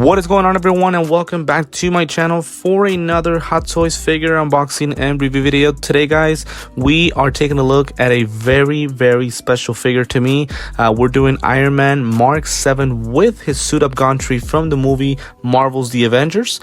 What is going on, everyone, and welcome back to my channel for another Hot Toys figure unboxing and review video. Today, guys, we are taking a look at a very special figure to me. We're doing Iron Man Mark 7 with his suit up Gantry from the movie Marvel's The Avengers.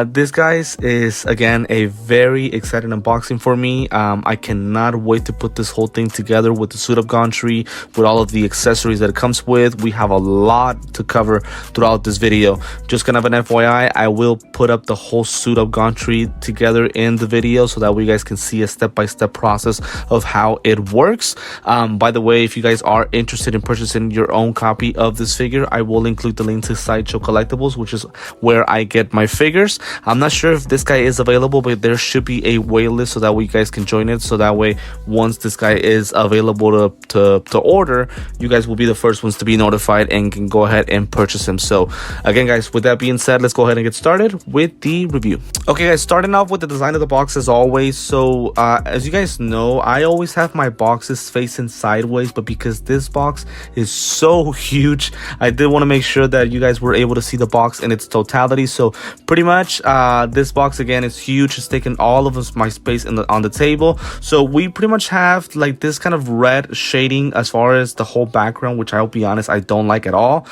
This, guys, is again a very exciting unboxing for me. I cannot wait to put this whole thing together with the suit up Gantry, with all of the accessories that it comes with. We have a lot to cover throughout this video. Just kind of an FYI, I will put up the whole suit up Gantry together in the video so that you guys can see a step-by-step process of how it works. By the way, if you guys are interested in purchasing your own copy of this figure, I will include the link to Sideshow Collectibles, which is where I get my figures. I'm not sure if this guy is available, but there should be a wait list so that way you guys can join it. So that way, once this guy is available to order, you guys will be the first ones to be notified and can go ahead and purchase him. So again, guys, with that being said, let's go ahead and get started with the review. Okay, guys, starting off with the design of the box as always. So as you guys know, I always have my boxes facing sideways, but because this box is so huge, I did want to make sure that you guys were able to see the box in its totality. So pretty much this box again is huge. It's taking all of my space on the table. So we pretty much have like this kind of red shading as far as the whole background, which I'll be honest, I don't like at all.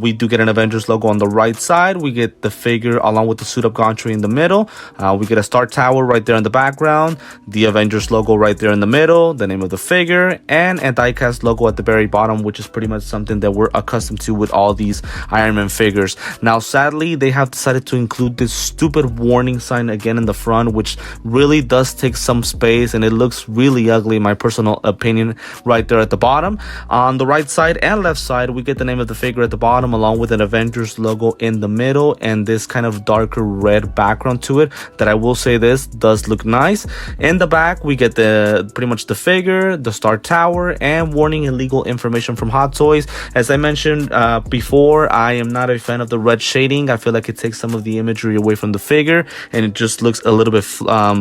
We do get an Avengers logo on the right side. We get the figure along with the suit up Gantry in the middle. We get a Star Tower right there in the background, the Avengers logo right there in the middle, the name of the figure, and a diecast logo at the very bottom, which is pretty much something that we're accustomed to with all these Iron Man figures. Now, sadly, they have decided to include this stupid warning sign again in the front, which really does take some space, and it looks really ugly in my personal opinion right there at the bottom. On the right side and left side, we get the name of the figure at the bottom along with an Avengers logo in the middle and this kind of darker red background to it that I will say this does look nice. In the back, we get pretty much the figure, the Star Tower, and warning illegal information from Hot Toys. As I mentioned before, I am not a fan of the red shading. I feel like it takes some of the imagery away from the figure and it just looks a little bit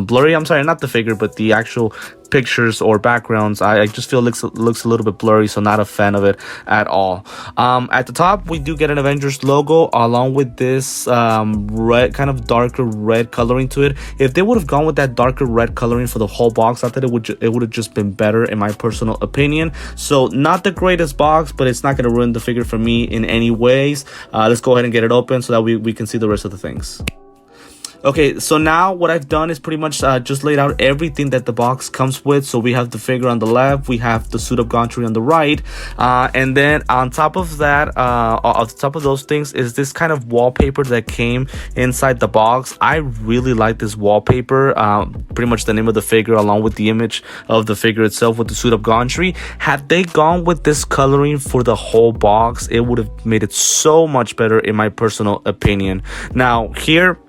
blurry. I'm sorry, not the figure, but the actual pictures or backgrounds. I just feel it looks a little bit blurry, so not a fan of it at all. At the top, we do get an Avengers logo along with this red, kind of darker red coloring to it. If they would have gone with that darker red coloring for the whole box, I thought it would have just been better in my personal opinion. So not the greatest box, but it's not going to ruin the figure for me in any ways. Let's go ahead and get it open so that we can see the rest of the things. Okay, so now what I've done is pretty much just laid out everything that the box comes with. So we have the figure on the left, we have the suit up Gantry on the right, and then on top of that, on top of those things is this kind of wallpaper that came inside the box. I really like this wallpaper, pretty much the name of the figure along with the image of the figure itself with the suit up Gantry. Had they gone with this coloring for the whole box, it would have made it so much better in my personal opinion. Now here,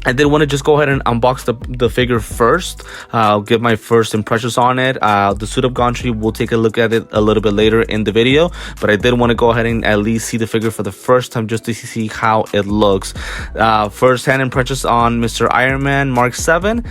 I did want to just go ahead and unbox the figure first. I'll give my first impressions on it. The suit up Gantry, we'll take a look at it a little bit later in the video, but I did want to go ahead and at least see the figure for the first time just to see how it looks. First hand impressions on Mr. Iron Man Mark 7.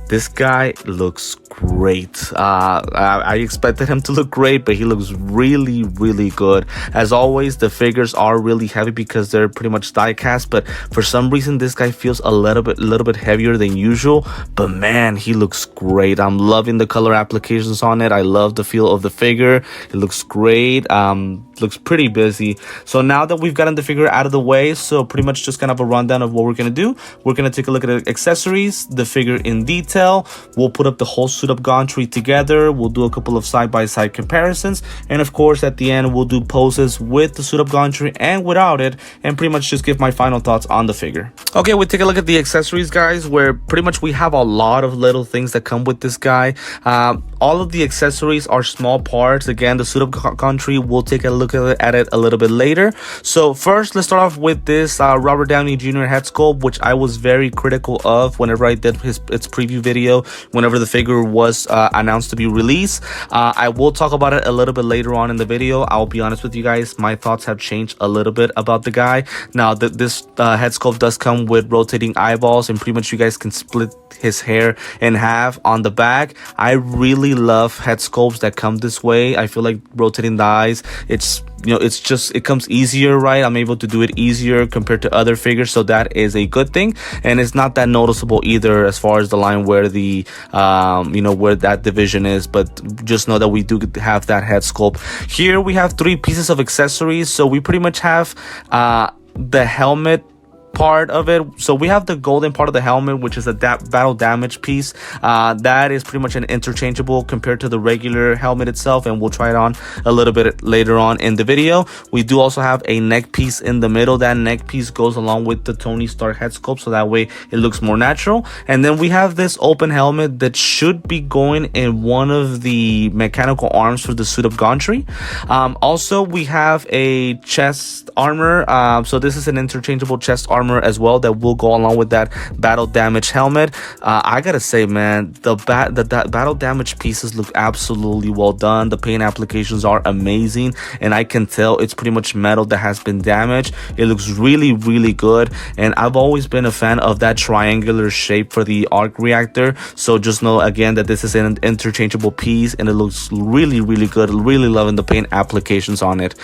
This guy looks great. I expected him to look great, but he looks really good. As always, the figures are really heavy because they're pretty much die cast, but for some reason this guy feels a little bit heavier than usual. But man, he looks great. I'm loving the color applications on it. I love the feel of the figure. It looks great. Looks pretty busy. So now that we've gotten the figure out of the way, so pretty much just kind of a rundown of what we're gonna do. We're gonna take a look at the accessories, the figure in detail. We'll put up the whole suit up Gantry together. We'll do a couple of side-by-side comparisons, and of course at the end we'll do poses with the suit up Gantry and without it, and pretty much just give my final thoughts on the figure. Okay, we'll take a look at the accessories, guys, where pretty much we have a lot of little things that come with this guy. All of the accessories are small parts. Again, the suit up Gantry, we'll take a look at it a little bit later. So first, let's start off with this Robert Downey Jr. head sculpt, which I was very critical of whenever I did its preview video, whenever the figure was announced to be released. I will talk about it a little bit later on in the video. I'll be honest with you guys, my thoughts have changed a little bit about the guy. Now, this head sculpt does come with rotating eyeballs, and pretty much you guys can split his hair in half on the back. I really really love head sculpts that come this way. I feel like rotating the eyes, it's it comes easier, right? I'm able to do it easier compared to other figures, so that is a good thing. And it's not that noticeable either as far as the line where the where that division is, but just know that we do have that head sculpt. Here we have 3 pieces of accessories, so we pretty much have the helmet part of it. So we have the golden part of the helmet, which is a battle damage piece. That is pretty much an interchangeable compared to the regular helmet itself, and we'll try it on a little bit later on in the video. We do also have a neck piece in the middle. That neck piece goes along with the Tony Stark head sculpt, so that way it looks more natural. And then we have this open helmet that should be going in one of the mechanical arms for the suit of Gantry. Also, we have a chest armor. So this is an interchangeable chest armor as well that will go along with that battle damage helmet. I gotta say, man, the battle damage pieces look absolutely well done. The paint applications are amazing, and I can tell it's pretty much metal that has been damaged. It looks really, really good, and I've always been a fan of that triangular shape for the arc reactor. So just know again that this is an interchangeable piece, and it looks really, really good. Really loving the paint applications on it.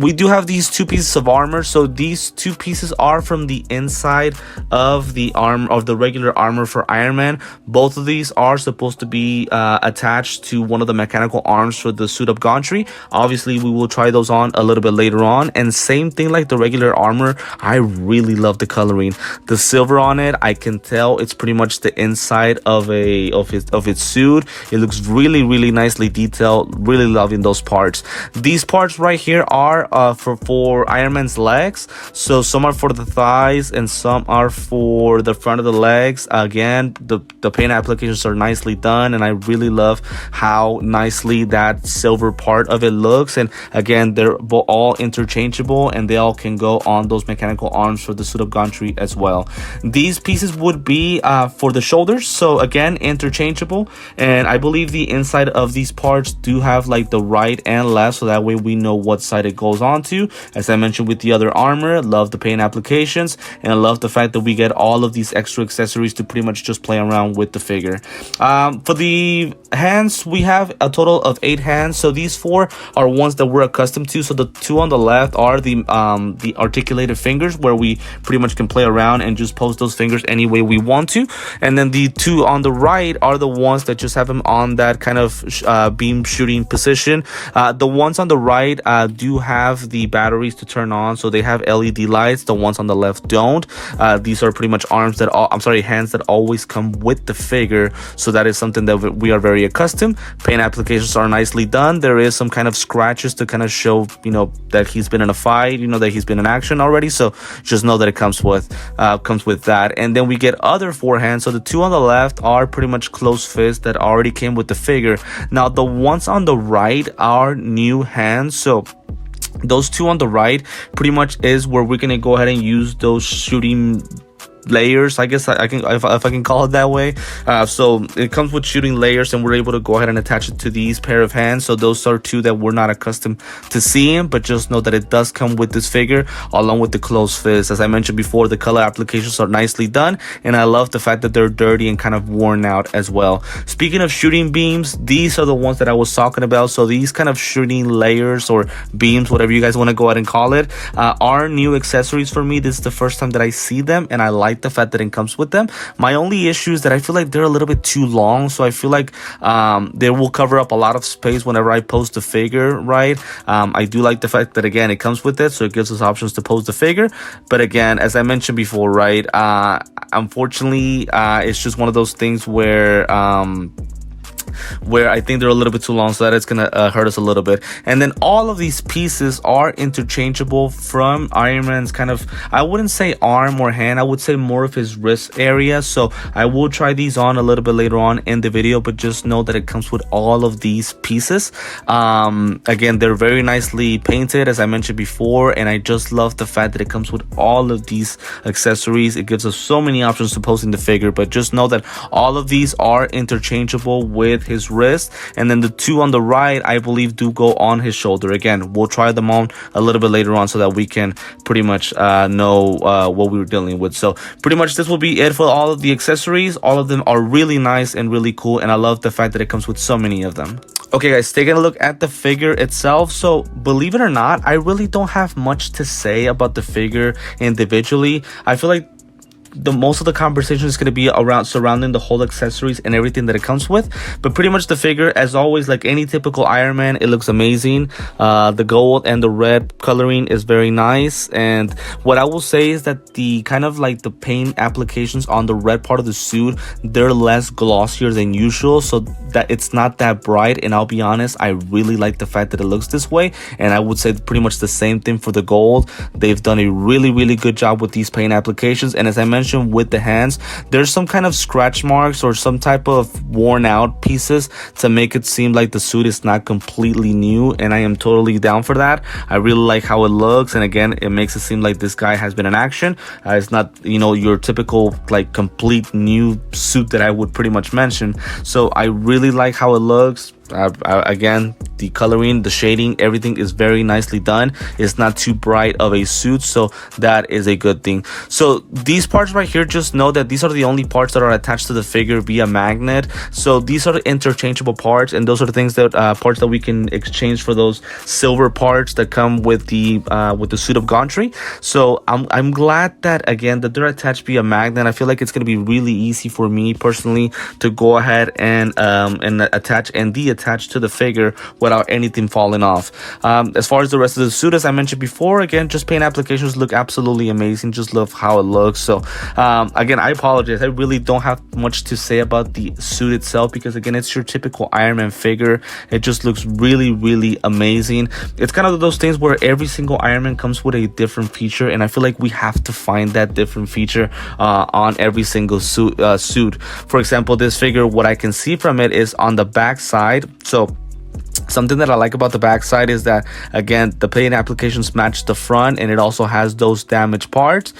We do have these 2 pieces of armor. So these 2 pieces are from the inside of the arm of the regular armor for Iron Man. Both of these are supposed to be attached to one of the mechanical arms for the suit of Gantry. Obviously, we will try those on a little bit later on. And same thing like the regular armor, I really love the coloring. The silver on it, I can tell it's pretty much the inside of its suit. It looks really, really nicely detailed. Really loving those parts. These parts right here are for Iron Man's legs. So some are for the thighs and some are for the front of the legs. Again, the paint applications are nicely done, and I really love how nicely that silver part of it looks. And again, they're all interchangeable, and they all can go on those mechanical arms for the suit of Gantry as well. These pieces would be for the shoulders, so again, interchangeable. And I believe the inside of these parts do have like the right and left, so that way we know what side it goes on to. As I mentioned with the other armor, love the paint applications, and I love the fact that we get all of these extra accessories to pretty much just play around with the figure. For the hands, we have a total of 8 hands. So these 4 are ones that we're accustomed to. So the 2 on the left are the articulated fingers, where we pretty much can play around and just pose those fingers any way we want to. And then the 2 on the right are the ones that just have them on that kind of beam shooting position. The ones on the right do have the batteries to turn on, so they have LED lights. The ones on the left don't. These are pretty much hands that always come with the figure, so that is something that we are very accustomed. Paint applications are nicely done. There is some kind of scratches to kind of show, that he's been in a fight, that he's been in action already. So just know that it comes with that. And then we get other 4 hands. So the 2 on the left are pretty much closed fists that already came with the figure. Now the ones on the right are new hands. So those 2 on the right pretty much is where we're gonna go ahead and use those shooting layers, I guess I can, if I can call it that way. So it comes with shooting layers, and we're able to go ahead and attach it to these pair of hands. So those are 2 that we're not accustomed to seeing, but just know that it does come with this figure along with the closed fist. As I mentioned before, the color applications are nicely done, and I love the fact that they're dirty and kind of worn out as well. Speaking of shooting beams, these are the ones that I was talking about. So these kind of shooting layers or beams, whatever you guys want to go ahead and call it, are new accessories for me. This is the first time that I see them, and I like the fact that it comes with them. My only issue is that I feel like they're a little bit too long, so I feel like they will cover up a lot of space whenever I pose the figure, right? I do like the fact that, again, it comes with it, so it gives us options to pose the figure. But again, as I mentioned before, right, unfortunately, it's just one of those things where I think they're a little bit too long, so that it's gonna hurt us a little bit. And then all of these pieces are interchangeable from Iron Man's kind of, I wouldn't say arm or hand, I would say more of his wrist area. So I will try these on a little bit later on in the video, but just know that it comes with all of these pieces. Again, they're very nicely painted, as I mentioned before, and I just love the fact that it comes with all of these accessories. It gives us so many options to posing the figure, but just know that all of these are interchangeable with his wrist, and then the two on the right I believe do go on his shoulder. Again, we'll try them on a little bit later on so that we can pretty much know what we were dealing with. So pretty much this will be it for all of the accessories. All of them are really nice and really cool, and I love the fact that it comes with so many of them. Okay guys, taking a look at the figure itself. So believe it or not, I really don't have much to say about the figure individually. I feel like the most of the conversation is going to be around surrounding the whole accessories and everything that it comes with. But pretty much the figure, as always, like any typical Iron Man, it looks amazing. The gold and the red coloring is very nice, and what I will say is that the kind of like the paint applications on the red part of the suit, they're less glossier than usual, so that it's not that bright. And I'll be honest, I really like the fact that it looks this way, and I would say pretty much the same thing for the gold. They've done a really good job with these paint applications, and as I mentioned, with the hands, there's some kind of scratch marks or some type of worn out pieces to make it seem like the suit is not completely new, and I am totally down for that. I really like how it looks, and again, it makes it seem like this guy has been in action. It's not, you know, your typical like complete new suit that I would pretty much mention. So I really like how it looks. Again, the coloring, the shading, everything is very nicely done. It's not too bright of a suit, so that is a good thing. So these parts right here, just know that these are the only parts that are attached to the figure via magnet. So these are the interchangeable parts, and those are the things that parts that we can exchange for those silver parts that come with the suit of Gantry. So I'm glad that again that they're attached via magnet. I feel like it's going to be really easy for me personally to go ahead and attach and attached to the figure without anything falling off. As far as the rest of the suit, as I mentioned before, again, just paint applications look absolutely amazing. Just love how it looks. So again, I apologize, I really don't have much to say about the suit itself, because again, it's your typical Iron Man figure. It just looks really amazing. It's kind of those things where every single Iron Man comes with a different feature, and I feel like we have to find that different feature on every single suit. For example, this figure, what I can see from it is on the back side. So something that I like about the back side is that, again, the paint applications match the front, and it also has those damaged parts,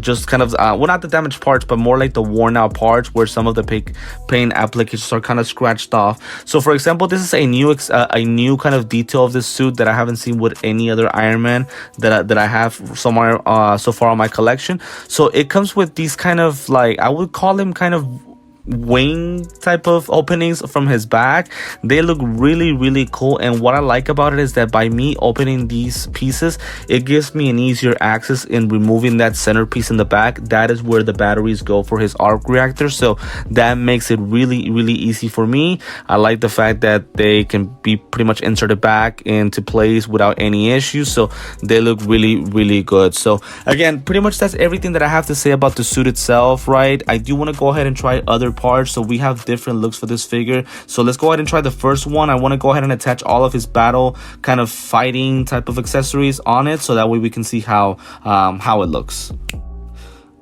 just kind of well, not the damaged parts, but more like the worn out parts where some of the paint applications are kind of scratched off. So for example, this is a new kind of detail of this suit that I haven't seen with any other Iron Man that I have somewhere so far on my collection. So it comes with these kind of, like, I would call them kind of wing type of openings from his back. They look really cool, and what I like about it is that by me opening these pieces, it gives me an easier access in removing that centerpiece in the back. That is where the batteries go for his arc reactor, so that makes it really easy for me. I like the fact that they can be pretty much inserted back into place without any issues, so they look really good. So again, pretty much that's everything that I have to say about the suit itself, right? I do want to go ahead and try other parts, so we have different looks for this figure. So let's go ahead and try the first one. I want to go ahead and attach all of his battle kind of fighting type of accessories on it, so that way we can see how it looks.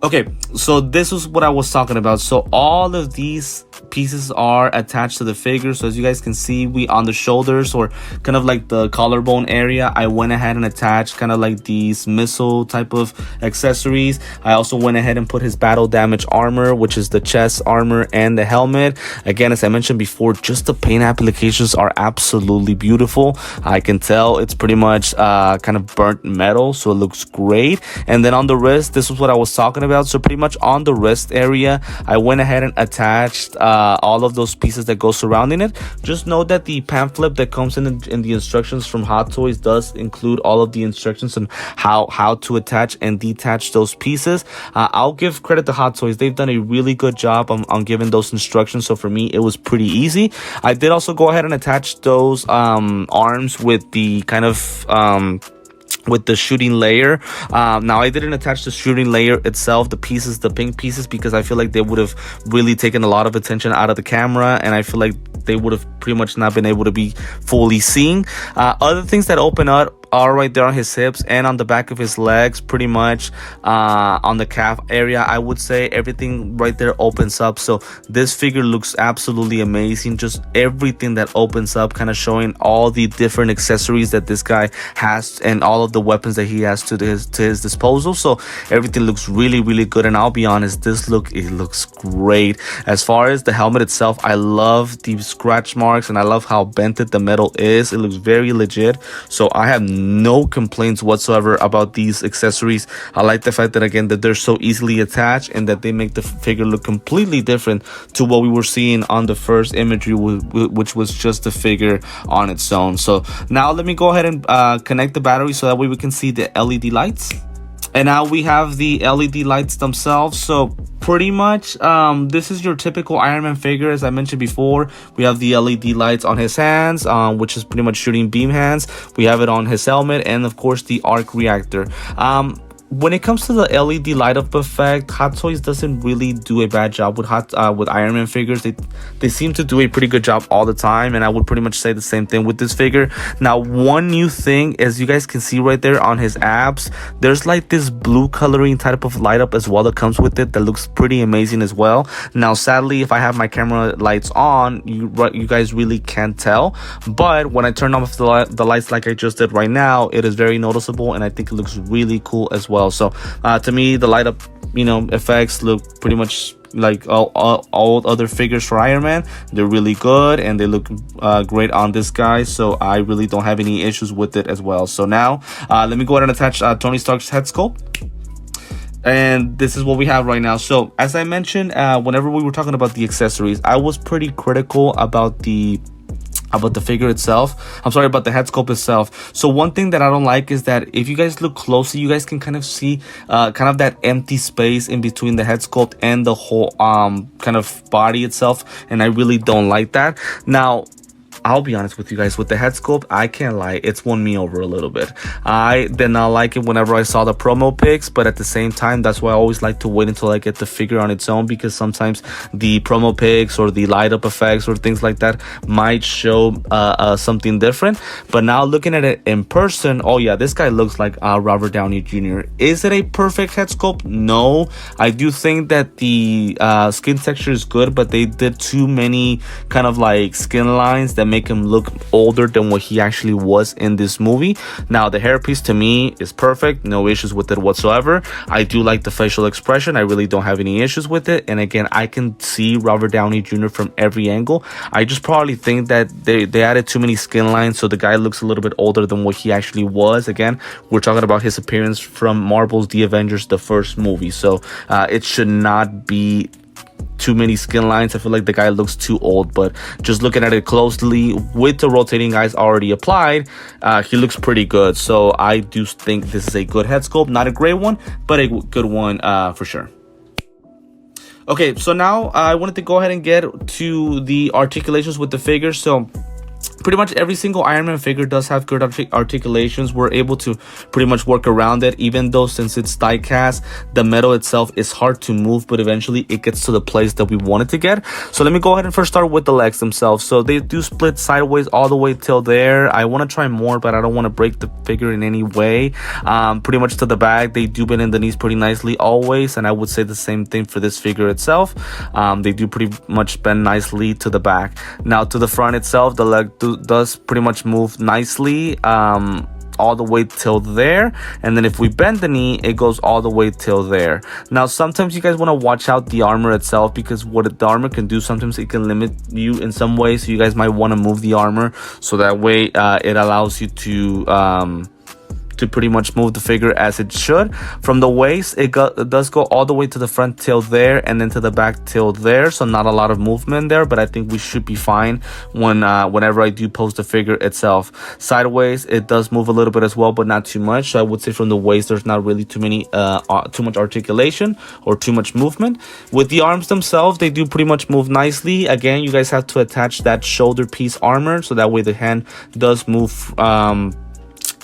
Okay, so this is what I was talking about. So all of these pieces are attached to the figure. So as you guys can see, we on the shoulders, or kind of like the collarbone area, I went ahead and attached kind of like these missile type of accessories. I also went ahead and put his battle damage armor, which is the chest armor and the helmet. Again, as I mentioned before, just the paint applications are absolutely beautiful. I can tell it's pretty much kind of burnt metal, so it looks great. And then on the wrist, this is what I was talking about. So pretty much on the wrist area, I went ahead and attached all of those pieces that go surrounding it. Just know that the pamphlet that comes in the instructions from Hot Toys does include all of the instructions on how to attach and detach those pieces. I'll give credit to Hot Toys. They've done a really good job on giving those instructions, so for me it was pretty easy. I did also go ahead and attach those arms with the kind of with the shooting layer. Now I didn't attach the shooting layer itself, the pieces, the pink pieces, because I feel like they would have really taken a lot of attention out of the camera, and I feel like they would have pretty much not been able to be fully seen. Other things that open up all right there on his hips and on the back of his legs, pretty much on the calf area. I would say everything right there opens up, so this figure looks absolutely amazing. Just everything that opens up, kind of showing all the different accessories that this guy has and all of the weapons that he has to his disposal. So everything looks really, really good, and I'll be honest, it looks great. As far as the helmet itself, I love the scratch marks and I love how bented the metal is. It looks very legit, so I have no complaints whatsoever about these accessories. I like the fact that, again, that they're so easily attached and that they make the figure look completely different to what we were seeing on the first imagery, which was just the figure on its own. So now let me go ahead and connect the battery so that way we can see the LED lights. And now we have the LED lights themselves. So pretty much this is your typical Iron Man figure. As I mentioned before, we have the LED lights on his hands, which is pretty much shooting beam hands. We have it on his helmet, and of course the arc reactor. When it comes to the LED light up effect, Hot Toys doesn't really do a bad job with Iron Man figures. They seem to do a pretty good job all the time, and I would pretty much say the same thing with this figure. Now, one new thing, as you guys can see right there on his abs, there's like this blue coloring type of light up as well that comes with it that looks pretty amazing as well. Now, sadly, if I have my camera lights on, you guys really can't tell, but when I turn off the lights like I just did right now, it is very noticeable, and I think it looks really cool as well. So to me, the light up effects look pretty much like all other figures for Iron Man. They're really good, and they look great on this guy, so I really don't have any issues with it as well. So now let me go ahead and attach Tony Stark's head sculpt. And this is what we have right now. So as I mentioned, whenever we were talking about the accessories, I was pretty critical about the figure itself. I'm sorry, about the head sculpt itself. So one thing that I don't like is that if you guys look closely, you guys can kind of see kind of that empty space in between the head sculpt and the whole kind of body itself, and I really don't like that. Now, I'll be honest with you guys, with the head sculpt, I can't lie, it's won me over a little bit. I did not like it whenever I saw the promo pics, but at the same time, that's why I always like to wait until I get the figure on its own, because sometimes the promo pics or the light up effects or things like that might show something different. But now looking at it in person, oh yeah, this guy looks like Robert Downey Jr. Is it a perfect head sculpt? No. I do think that the skin texture is good, but they did too many kind of like skin lines that make him look older than what he actually was in this movie. Now, the hairpiece to me is perfect, no issues with it whatsoever. I do like the facial expression, I really don't have any issues with it. And again, I can see Robert Downey Jr. from every angle. I just probably think that they added too many skin lines, so the guy looks a little bit older than what he actually was. Again, we're talking about his appearance from Marvel's The Avengers, the first movie, so it should not be too many skin lines. I feel like the guy looks too old, but just looking at it closely with the rotating eyes already applied, he looks pretty good. So I do think this is a good head sculpt, not a great one, but a good one for sure. Okay, so now I wanted to go ahead and get to the articulations with the figure. So pretty much every single Iron Man figure does have good articulations. We're able to pretty much work around it, even though since it's die cast, the metal itself is hard to move, but eventually it gets to the place that we want it to get. So let me go ahead and first start with the legs themselves. So they do split sideways all the way till there. I want to try more, but I don't want to break the figure in any way. Pretty much to the back, they do bend in the knees pretty nicely always, and I would say the same thing for this figure itself. They do pretty much bend nicely to the back. Now to the front itself, the leg does pretty much move nicely all the way till there, and then if we bend the knee, it goes all the way till there. Now sometimes you guys want to watch out the armor itself, because what the armor can do, sometimes it can limit you in some way, so you guys might want to move the armor so that way it allows you to pretty much move the figure as it should. From the waist, it does go all the way to the front till there, and then to the back till there, so not a lot of movement there, but I think we should be fine whenever I do post the figure itself. Sideways, it does move a little bit as well, but not too much. So I would say from the waist, there's not really too much articulation or too much movement. With the arms themselves, they do pretty much move nicely. Again, you guys have to attach that shoulder piece armor, so that way the hand does move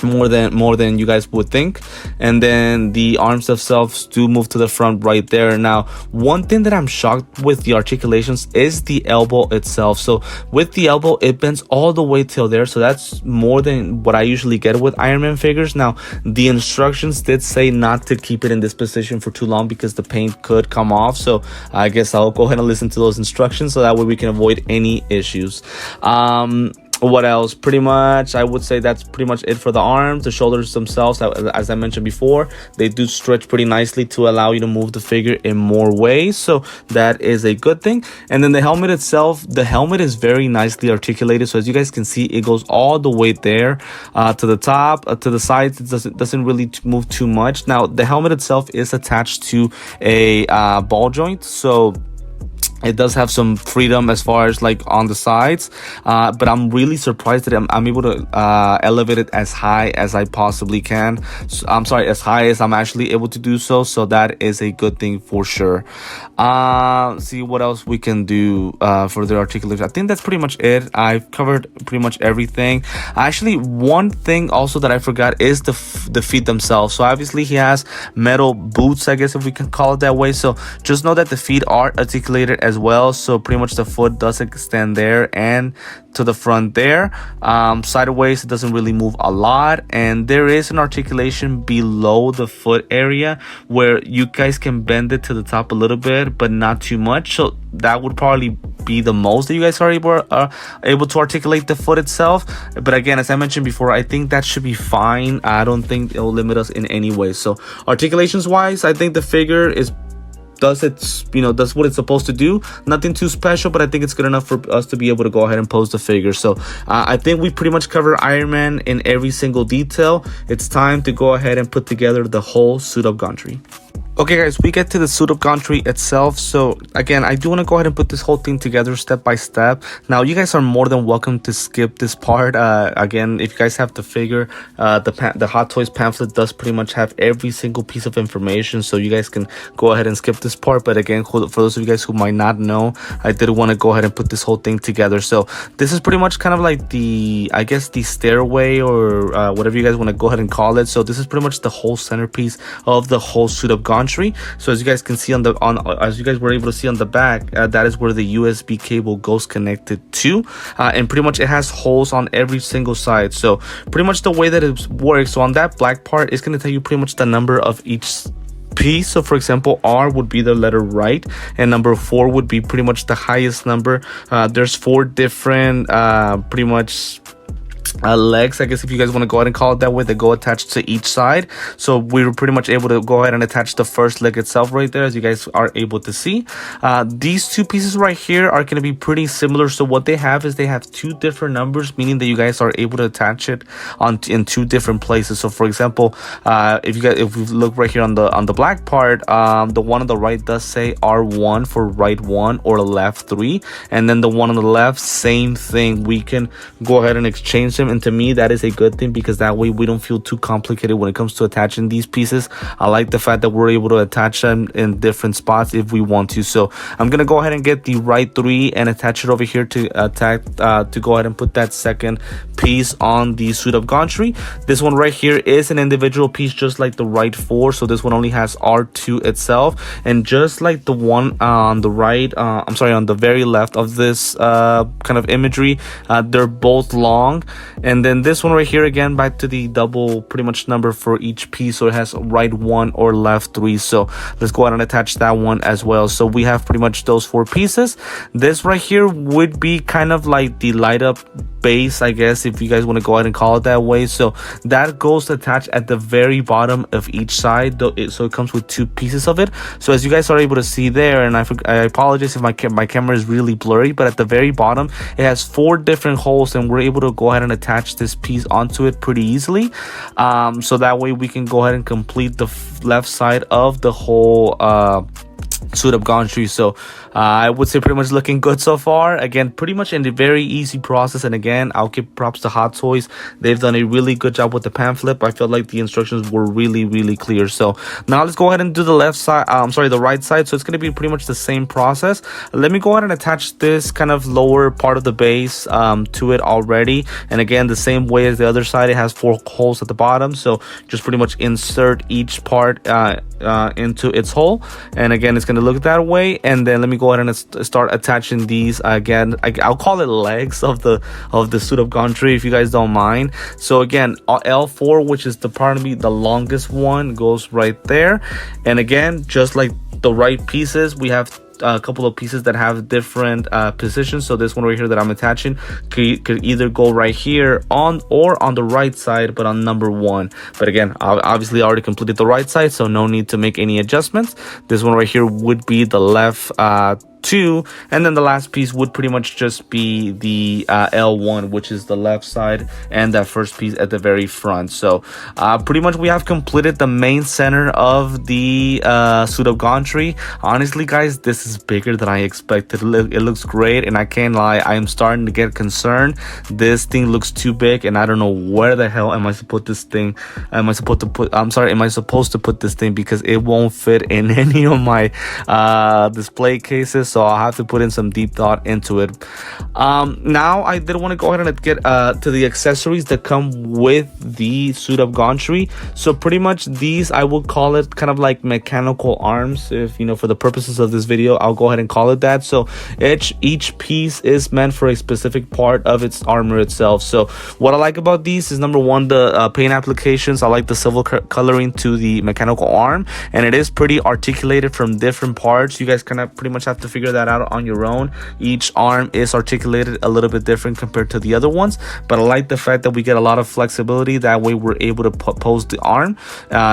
more than you guys would think. And then the arms themselves do move to the front right there. Now, one thing that I'm shocked with the articulations is the elbow itself. So with the elbow, it bends all the way till there, so that's more than what I usually get with Iron Man figures. Now, the instructions did say not to keep it in this position for too long because the paint could come off, so I guess I'll go ahead and listen to those instructions so that way we can avoid any issues. What else? Pretty much, I would say that's pretty much it for the arms. The shoulders themselves, as I mentioned before, they do stretch pretty nicely to allow you to move the figure in more ways, so that is a good thing. And then the helmet itself, the helmet is very nicely articulated, so as you guys can see, it goes all the way there to the top, to the sides. It doesn't really move too much. Now, the helmet itself is attached to a ball joint, so it does have some freedom as far as like on the sides, but I'm really surprised that I'm able to elevate it as high as I possibly can. So, I'm sorry, as high as I'm actually able to do so. So that is a good thing for sure. See what else we can do for the articulation. I think that's pretty much it. I've covered pretty much everything. Actually, one thing also that I forgot is the feet themselves. So obviously he has metal boots, I guess if we can call it that way. So just know that the feet are articulated as well, so pretty much the foot does extend there and to the front there. Sideways, it doesn't really move a lot, and there is an articulation below the foot area where you guys can bend it to the top a little bit, but not too much. So that would probably be the most that you guys are able to articulate the foot itself. But again, as I mentioned before, I think that should be fine. I don't think it'll limit us in any way. So articulations wise, I think the figure does what it's supposed to do. Nothing too special, but I think it's good enough for us to be able to go ahead and pose the figure. So I think we pretty much cover Iron Man in every single detail. It's time to go ahead and put together the whole suit of Gantry. Okay guys, we get to the suit of Gantry itself. So again, I do want to go ahead and put this whole thing together step by step. Now you guys are more than welcome to skip this part. Again, if you guys have the figure, the Hot Toys pamphlet does pretty much have every single piece of information, so you guys can go ahead and skip this part. But again, for those of you guys who might not know, I did want to go ahead and put this whole thing together. So this is pretty much kind of like the stairway, or whatever you guys want to go ahead and call it. So this is pretty much the whole centerpiece of the whole suit of Gantry. So as you guys can see as you guys were able to see on the back, that is where the USB cable goes connected to, and pretty much it has holes on every single side. So pretty much the way that it works, so on that black part, it's going to tell you pretty much the number of each piece. So for example, R would be the letter right, and number 4 would be pretty much the highest number. There's 4 different pretty much legs, I guess if you guys want to go ahead and call it that way, that go attached to each side. So we were pretty much able to go ahead and attach the first leg itself right there, as you guys are able to see. These 2 pieces right here are going to be pretty similar. So what they have is they have 2 different numbers, meaning that you guys are able to attach it in 2 different places. So for example, if we look right here on the black part, the one on the right does say R1 for right 1 or left 3, and then the one on the left, same thing. We can go ahead and exchange them, and to me that is a good thing, because that way we don't feel too complicated when it comes to attaching these pieces. I like the fact that we're able to attach them in different spots if we want to. So I'm gonna go ahead and get the right 3 and attach it over here to go ahead and put that second piece on the suit of Gantry. This one right here is an individual piece, just like the right 4. So this one only has R2 itself, and just like the one on the right, on the very left of this kind of imagery, they're both long. And then this one right here, again, back to the double pretty much number for each piece, so it has right 1 or left 3. So let's go ahead and attach that one as well. So we have pretty much those 4 pieces. This right here would be kind of like the light up base, I guess, if you guys want to go ahead and call it that way. So that goes attached at the very bottom of each side, so it comes with 2 pieces of it. So as you guys are able to see there, and I apologize if my camera is really blurry, but at the very bottom it has 4 different holes, and we're able to go ahead and attach this piece onto it pretty easily, so that way we can go ahead and complete the left side of the whole suit of Gantry. So I would say pretty much looking good so far. Again, pretty much in the very easy process. And again, I'll give props to Hot Toys. They've done a really good job with the pamphlet. I felt like the instructions were really clear. So now let's go ahead and do the left side. The right side. So it's going to be pretty much the same process. Let me go ahead and attach this kind of lower part of the base to it already. And again, the same way as the other side, it has 4 holes at the bottom. So just pretty much insert each part into its hole, and again it's going to look that way. And then let me go ahead and start attaching these. Again, I'll call it legs of the suit of Gantry, if you guys don't mind. So again, L4, which is the probably the longest one, goes right there. And again, just like the right pieces, we have a couple of pieces that have different positions. So this one right here that I'm attaching could either go right here on the right side, but on number 1. But again, obviously I already completed the right side, so no need to make any adjustments. This one right here would be the left 2, and then the last piece would pretty much just be the L1, which is the left side, and that first piece at the very front. So pretty much we have completed the main center of the suit of Gantry. Honestly guys, this is bigger than I expected. It looks great, and I can't lie, I am starting to get concerned. This thing looks too big, and I don't know where the hell am I supposed to put this thing. Am I supposed to put this thing, because it won't fit in any of my display cases. So I'll have to put in some deep thought into it. Now I did want to go ahead and get to the accessories that come with the suit of Gantry. So pretty much these, I will call it kind of like mechanical arms. If you know, for the purposes of this video, I'll go ahead and call it that. So each piece is meant for a specific part of its armor itself. So what I like about these is, number 1, the paint applications. I like the silver coloring to the mechanical arm, and it is pretty articulated from different parts. You guys kind of pretty much have to figure that out on your own. Each arm is articulated a little bit different compared to the other ones, but I like the fact that we get a lot of flexibility. That way we're able to pose the arm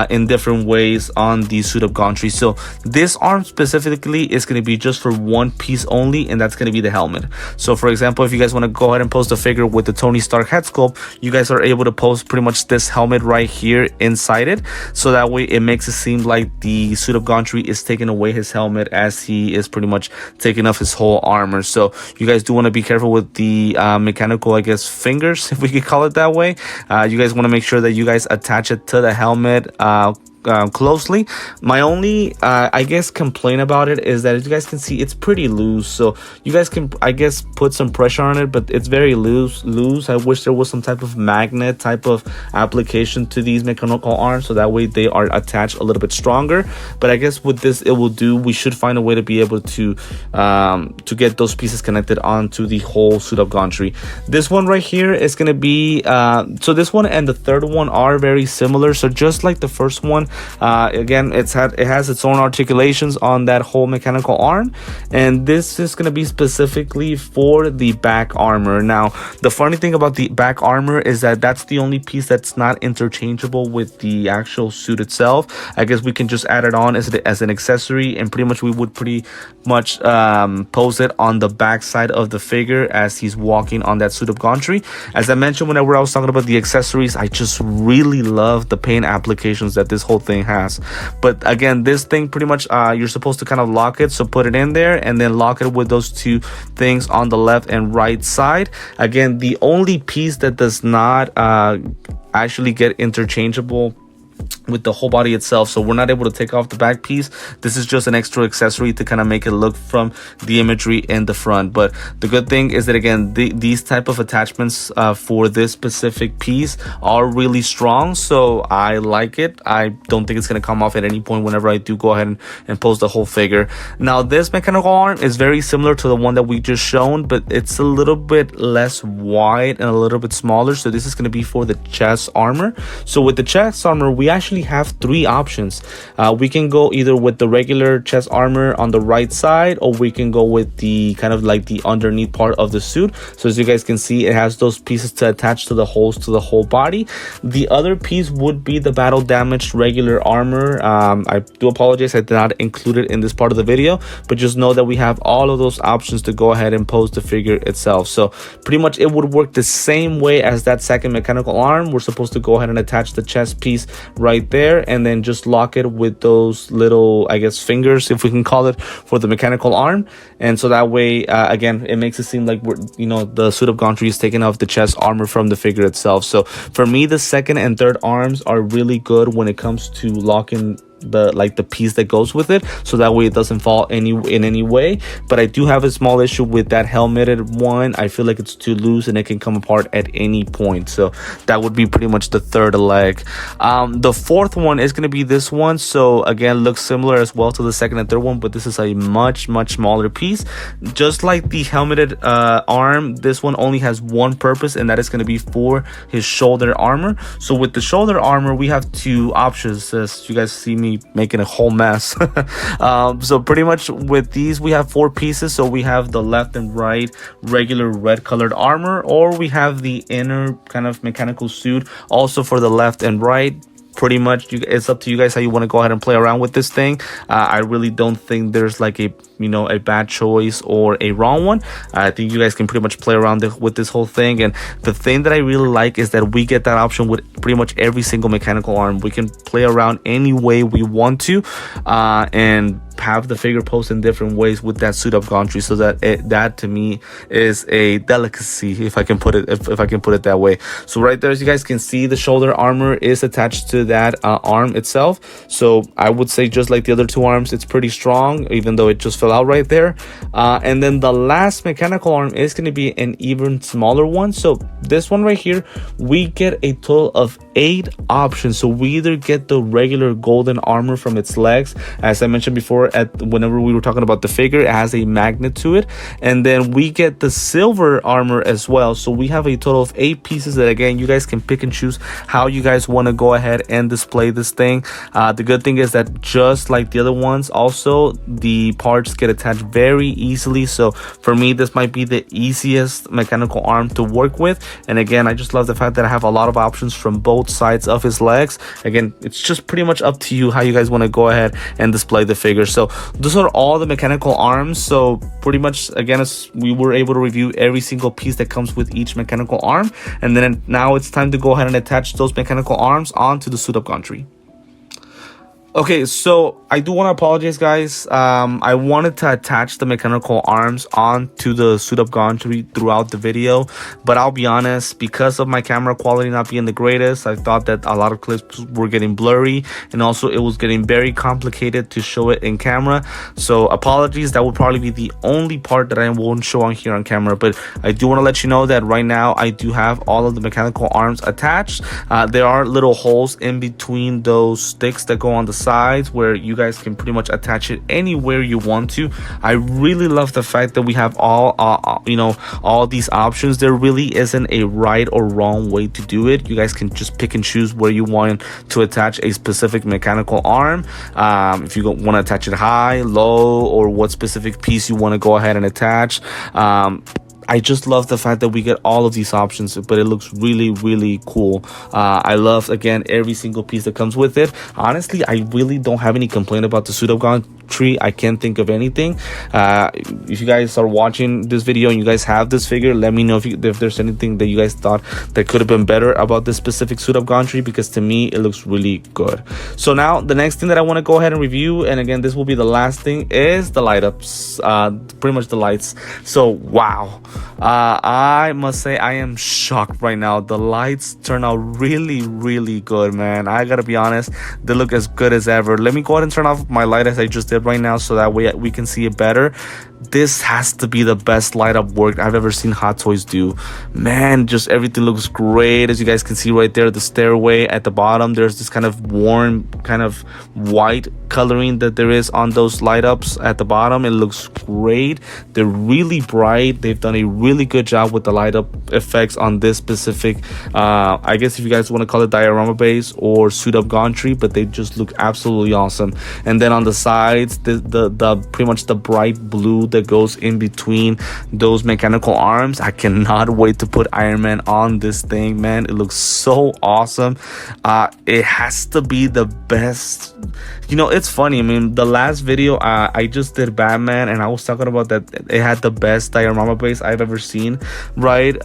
in different ways on the suit of Gantry. So this arm specifically is going to be just for one piece only, and that's going to be the helmet. So for example, if you guys want to go ahead and pose the figure with the Tony Stark head sculpt, you guys are able to pose pretty much this helmet right here inside it. So that way it makes it seem like the suit of Gantry is taking away his helmet, as he is pretty much taking off his whole armor. So you guys do want to be careful with the mechanical, I guess, fingers, if we could call it that way. You guys want to make sure that you guys attach it to the helmet closely. My only I guess complaint about it is that, as you guys can see, it's pretty loose. So you guys can, I guess, put some pressure on it, but it's very loose. I wish there was some type of magnet type of application to these mechanical arms, so that way they are attached a little bit stronger. But I guess with this it will do. We should find a way to be able to get those pieces connected onto the whole suit of Gantry. This one right here is going to be so this one and the third one are very similar. So just like the first one, again, it has its own articulations on that whole mechanical arm, and this is going to be specifically for the back armor. Now the funny thing about the back armor is that that's the only piece that's not interchangeable with the actual suit itself. I guess we can just add it on as an accessory, and pretty much we would pretty much pose it on the back side of the figure as he's walking on that suit of Gantry. As I mentioned whenever I was talking about the accessories, I just really love the paint applications that this whole thing has. But again, this thing pretty much you're supposed to kind of lock it, so put it in there and then lock it with those two things on the left and right side. Again, the only piece that does not actually get interchangeable with the whole body itself, so we're not able to take off the back piece. This is just an extra accessory to kind of make it look from the imagery in the front. But the good thing is that, again, these type of attachments for this specific piece are really strong, so I like it. I don't think it's going to come off at any point whenever I do go ahead and pose the whole figure. Now this mechanical arm is very similar to the one that we just shown, but it's a little bit less wide and a little bit smaller. So this is going to be for the chest armor. So with the chest armor, we actually have 3 options. We can go either with the regular chest armor on the right side, or we can go with the kind of like the underneath part of the suit. So as you guys can see, it has those pieces to attach to the holes to the whole body. The other piece would be the battle damaged regular armor. I do apologize, I did not include it in this part of the video, but just know that we have all of those options to go ahead and pose the figure itself. So pretty much it would work the same way as that second mechanical arm. We're supposed to go ahead and attach the chest piece right right there, and then just lock it with those little, I guess, fingers, if we can call it, for the mechanical arm. And so that way, again, it makes it seem like we're, the suit of Gantry is taking off the chest armor from the figure itself. So for me, the second and third arms are really good when it comes to locking the piece that goes with it, so that way it doesn't fall in any way. But I do have a small issue with that helmeted one. I feel like it's too loose and it can come apart at any point. So that would be pretty much the third leg. The fourth one is going to be this one. So again, looks similar as well to the second and third one, but this is a much smaller piece. Just like the helmeted arm, this one only has one purpose, and that is going to be for his shoulder armor. So with the shoulder armor, we have two options, as you guys see me making a whole mess. So pretty much with these, we have four pieces. So we have the left and right regular red colored armor, or we have the inner kind of mechanical suit also for the left and right. Pretty much it's up to you guys how you want to go ahead and play around with this thing. I really don't think there's like a bad choice or a wrong one. I think you guys can pretty much play around with this whole thing. And the thing that I really like is that we get that option with pretty much every single mechanical arm. We can play around any way we want to, and have the figure pose in different ways with that suit of Gantry. So that to me is a delicacy, if I can put it if I can put it that way. So right there, as you guys can see, the shoulder armor is attached to that arm itself. So I would say, just like the other two arms, it's pretty strong, even though it just fell out right there. And then the last mechanical arm is going to be an even smaller one. So this one right here, we get a total of 8 options. So we either get the regular golden armor from its legs, as I mentioned before, whenever we were talking about the figure, it has a magnet to it, and then we get the silver armor as well. So we have a total of 8 pieces that, again, you guys can pick and choose how you guys want to go ahead and display this thing. The good thing is that, just like the other ones, also the parts get attached very easily. So for me, this might be the easiest mechanical arm to work with. And again, I just love the fact that I have a lot of options from both sides of his legs. Again, it's just pretty much up to you how you guys want to go ahead and display the figure. So those are all the mechanical arms. So pretty much, again, as we were able to review every single piece that comes with each mechanical arm, and then now it's time to go ahead and attach those mechanical arms onto the suit of Gantry. Okay, so I do want to apologize, guys. I wanted to attach the mechanical arms onto the suit of Gantry throughout the video, but I'll be honest, because of my camera quality not being the greatest, I thought that a lot of clips were getting blurry, and also it was getting very complicated to show it in camera. So apologies, that will probably be the only part that I won't show on here on camera. But I do want to let you know that right now I do have all of the mechanical arms attached. There are little holes in between those sticks that go on the sides where you guys can pretty much attach it anywhere you want to. I really love the fact that we have all these options. There really isn't a right or wrong way to do it. You guys can just pick and choose where you want to attach a specific mechanical arm. If you want to attach it high, low, or what specific piece you want to go ahead and attach. I just love the fact that we get all of these options, but it looks really cool. I love, again, every single piece that comes with it. Honestly, I really don't have any complaint about the suit of Gantry. I can't think of anything. If you guys are watching this video and you guys have this figure, let me know if there's anything that you guys thought that could have been better about this specific suit of Gantry, because to me it looks really good. So now the next thing that I want to go ahead and review, and again, this will be the last thing, is the light ups. Pretty much the lights. So wow. I must say I am shocked right now. The lights turn out really good, man. I gotta be honest, they look as good as ever. Let me go ahead and turn off my light as I just did right now, so that way we can see it better. This has to be the best light up work I've ever seen Hot Toys do, man. Just everything looks great. As you guys can see right there, the stairway at the bottom, there's this kind of warm, kind of white coloring that there is on those light ups at the bottom. It looks great. They're really bright. They've done a really good job with the light up effects on this specific, I guess if you guys want to call it diorama base or suit of Gantry, but they just look absolutely awesome. And then on the sides, the pretty much the bright blue that goes in between those mechanical arms. I cannot wait to put Iron Man on this thing, man. It looks so awesome. It has to be the best. You know, it's funny, I mean, the last video I just did Batman, and I was talking about that it had the best diorama base I've ever seen, right?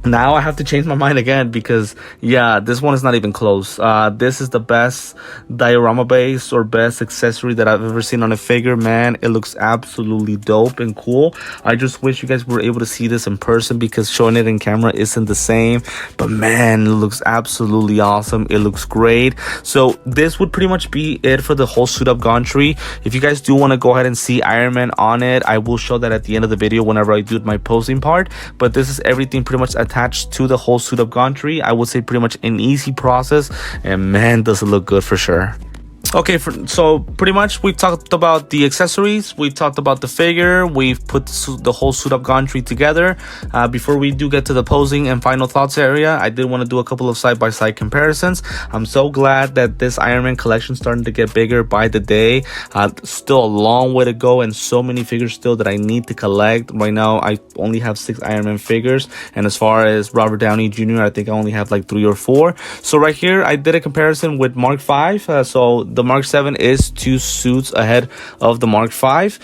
Now I have to change my mind again because, yeah, this one is not even close. This is the best diorama base or best accessory that I've ever seen on a figure. Man, it looks absolutely dope and cool. I just wish you guys were able to see this in person because showing it in camera isn't the same. But man, it looks absolutely awesome. It looks great. So this would pretty much be it for the whole suit up Gantry. If you guys do want to go ahead and see Iron Man on it, I will show that at the end of the video whenever I do my posing part. But this is everything pretty much attached to the whole suit up Gantry. I would say pretty much an easy process, and man, does it look good for sure. Okay, so pretty much we've talked about the accessories, we've talked about the figure, we've put the whole suit up Gantry together. Before we do get to the posing and final thoughts area, I did want to do a couple of side-by-side comparisons. I'm so glad that this Iron Man collection is starting to get bigger by the day. Still a long way to go and so many figures still that I need to collect. Right now, I only have 6 Iron Man figures, and as far as Robert Downey Jr., I think I only have like 3 or 4. So right here, I did a comparison with Mark V. So the Mark 7 is 2 suits ahead of the Mark 5.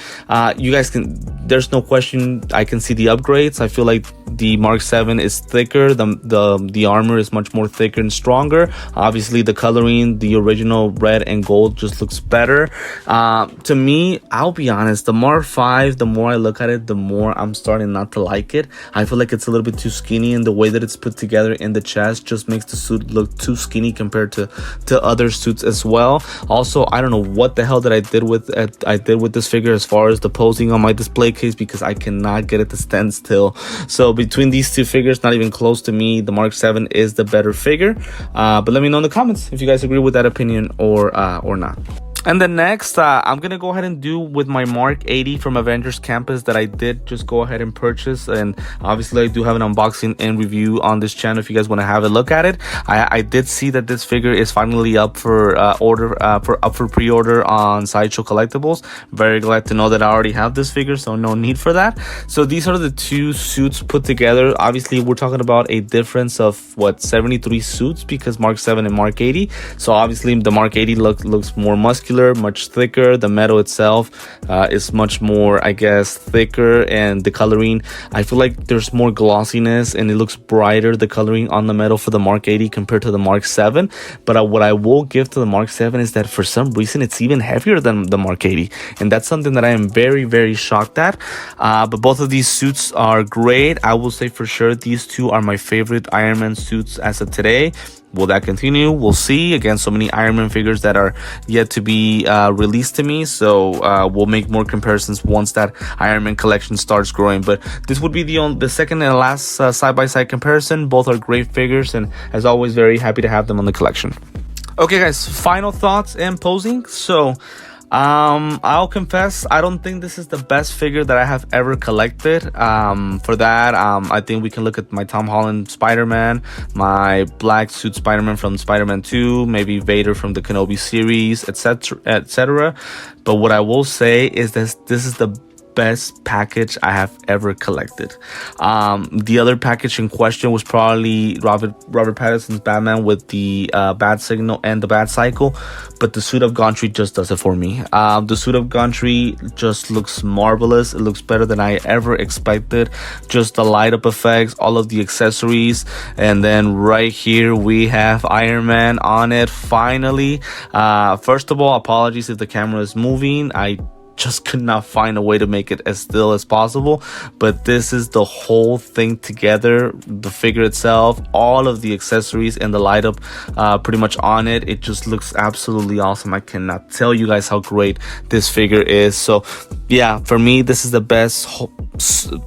You guys can, there's no question, I can see the upgrades. I feel like the Mark 7 is thicker, the armor is much more thicker and stronger. Obviously the coloring, the original red and gold just looks better. To me, I'll be honest, the Mark 5, the more I look at it, the more I'm starting not to like it. I feel like it's a little bit too skinny, and the way that it's put together in the chest just makes the suit look too skinny compared to other suits as well. Also, I don't know what the hell that I did with this figure as far as the posing on my display case, because I cannot get it to stand still. So between these 2 figures, not even close to me, the Mark 7 is the better figure. But let me know in the comments if you guys agree with that opinion or not. And then next, I'm going to go ahead and do with my Mark 80 from Avengers Campus that I did just go ahead and purchase. And obviously, I do have an unboxing and review on this channel if you guys want to have a look at it. I did see that this figure is finally up for pre-order on Sideshow Collectibles. Very glad to know that I already have this figure, so no need for that. So these are the 2 suits put together. Obviously, we're talking about a difference of, what, 73 suits because Mark 7 and Mark 80. So obviously, the Mark 80 looks more muscular, much thicker. The metal itself is much more, I guess, thicker, and the coloring, I feel like there's more glossiness and it looks brighter, the coloring on the metal for the Mark 80 compared to the Mark 7. But what I will give to the Mark 7 is that for some reason it's even heavier than the Mark 80, and that's something that I am very, very shocked at. But both of these suits are great. I will say for sure these 2 are my favorite Iron Man suits as of today. Will that continue? We'll see. Again, so many Iron Man figures that are yet to be released to me. So we'll make more comparisons once that Iron Man collection starts growing. But this would be the second and last side-by-side comparison. Both are great figures, and as always, very happy to have them on the collection. Okay, guys, final thoughts and posing. So I'll confess, I don't think this is the best figure that I have ever collected. For that, I think we can look at my Tom Holland Spider-Man, my black suit Spider-Man from Spider-Man 2, maybe Vader from the Kenobi series, etc., etc. But what I will say is this is the best package I have ever collected. The other package in question was probably Robert Pattinson's Batman with the Bat Signal and the Bat Cycle, but the suit of Gantry just does it for me. The suit of Gantry just looks marvelous. It looks better than I ever expected. Just the light up effects, all of the accessories, and then right here we have Iron Man on it finally. First of all, apologies if the camera is moving. I just could not find a way to make it as still as possible, but this is the whole thing together, the figure itself, all of the accessories and the light up pretty much on it. It just looks absolutely awesome. I cannot tell you guys how great this figure is. So yeah, for me, this is the best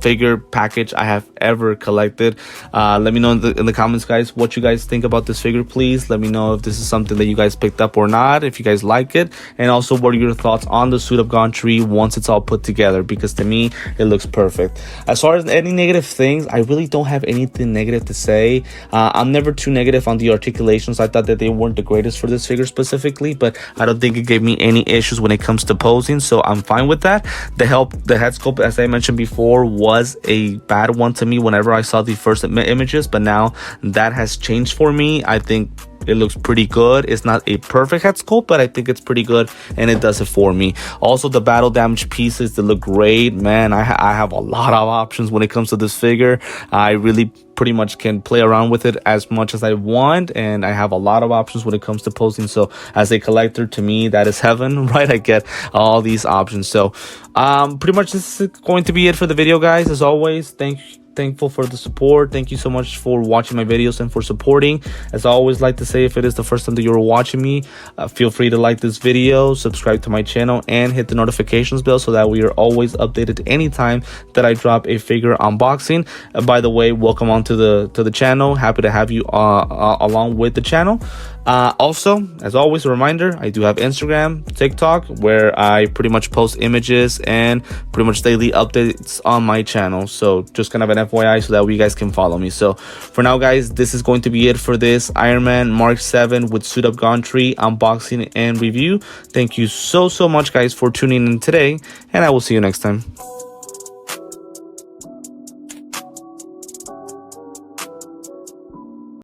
figure package I have ever collected. Let me know in the comments, guys, what you guys think about this figure. Please let me know if this is something that you guys picked up or not, if you guys like it, and also what are your thoughts on the suit of Gantry once it's all put together, because to me it looks perfect. As far as any negative things, I really don't have anything negative to say. I'm never too negative on the articulations. I thought that they weren't the greatest for this figure specifically, but I don't think it gave me any issues when it comes to posing, so I'm fine with that. The head sculpt, as I mentioned before, was a bad one to me whenever I saw the first images, but now that has changed for me. I think it looks pretty good. It's not a perfect head sculpt, but I think it's pretty good, and it does it for me. Also, the battle damage pieces, they look great. Man, I have a lot of options when it comes to this figure. I really pretty much can play around with it as much as I want, and I have a lot of options when it comes to posting. So as a collector, to me, that is heaven, right? I get all these options. So pretty much this is going to be it for the video, guys. As always, thankful for the support. Thank you so much for watching my videos and for supporting. As I always like to say, if it is the first time that you're watching me, feel free to like this video, subscribe to my channel, and hit the notifications bell so that we are always updated anytime that I drop a figure unboxing. By the way, welcome on to the channel. Happy to have you along with the channel. Also, as always, a reminder, I do have Instagram, TikTok, where I pretty much post images and pretty much daily updates on my channel. So just kind of an FYI so that you guys can follow me. So for now, guys, this is going to be it for this Iron Man Mark 7 with Suit Up Gantry unboxing and review. Thank you so much, guys, for tuning in today, and I will see you next time.